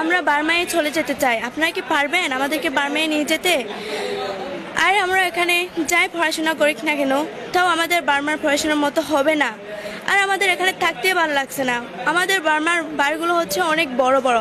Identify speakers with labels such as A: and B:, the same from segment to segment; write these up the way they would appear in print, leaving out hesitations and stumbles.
A: আমরা বার্মায় চলে যেতে চাই। আপনারা কি পারবেন আমাদেরকে বার্মায় নিয়ে যেতে? আর আমরা এখানে যাই পড়াশোনা করি না কেন, তাও আমাদের বার্মার পড়াশোনার মতো হবে না। আর আমাদের এখানে থাকতেই ভালো লাগছে না। আমাদের বার্মার বাড়িগুলো হচ্ছে অনেক বড় বড়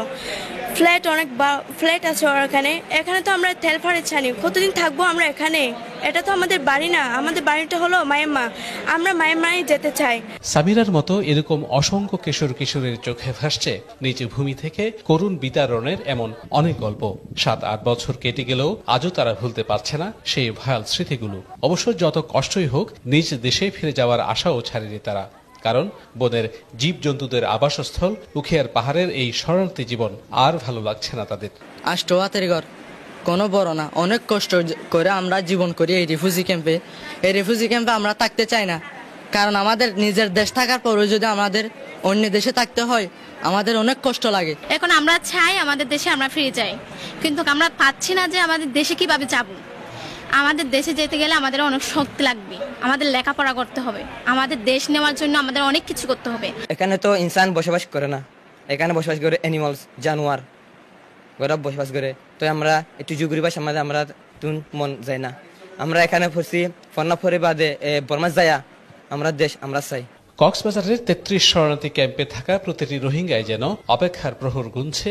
A: ফ্ল্যাট, অনেক ফ্ল্যাট আছে এখানে। এখানে তো আমরা তেল ফাড়ে ছানি, কতদিন থাকবো আমরা এখানে? এটা তো আমাদের বাড়ি না, আমাদের বাড়িটা হলো মায়ানমার। আমরা মায়ানমারে যেতে চাই।
B: সামিরার মতো এরকম অসংখ্য কিশোর কিশোরের চোখে ভাসছে নিজ ভূমি থেকে করুণ বিতাড়নের এমন অনেক গল্প। 7-8 বছর কেটে গেলেও আজও তারা ভুলতে পারছে না সেই ভয়াল স্মৃতিগুলো। অবশ্য যত কষ্টই হোক, নিজ দেশে ফিরে যাওয়ার আশাও ছাড়েনি তারা। কারণ বনের জীবজন্তুদের আবাসস্থল উখিয়ার পাহাড়ের এই শরণার্থী জীবন আর ভালো লাগছে না তাদের।
C: আষ্টহাতের ঘর কোনো বড় না, অনেক কষ্ট করে আমরা জীবন করি এই রিফিউজি ক্যাম্পে। এই রিফিউজি ক্যাম্পে আমরা থাকতে চাই না, কারণ আমাদের নিজের দেশ থাকার পরেও যদি আমাদের অন্য দেশে থাকতে হয়, আমাদের অনেক কষ্ট লাগে।
D: এখন আমরা চাই আমাদের দেশে আমরা ফিরে যাই, কিন্তু আমরা পাচ্ছি না যে আমাদের দেশে কিভাবে যাব। আমাদের দেশে যেতে গেলে আমাদের অনেক শক্তি লাগবে, আমাদের লেখাপড়া করতে হবে, আমাদের দেশ নেওয়ার জন্য আমাদের অনেক কিছু করতে হবে।
C: এখানে তো ইনসান বসবাস করে না, এখানে বসবাস করে অ্যানিমালস, জানোয়ার ওরা বসবাস করে। তো আমরা একটু জুগুরি ভাষার মাঝে আমরা তুন মন যায় না। আমরা এখানে পড়ছি ফন্নাফরে বাদে বর্মা যায়া আমরা দেশ আমরা চাই।
B: কক্সবাজারের 33 শরণার্থী ক্যাম্পে থাকা প্রতিটি রোহিঙ্গায় যেন অপেক্ষার প্রহর গুনছে।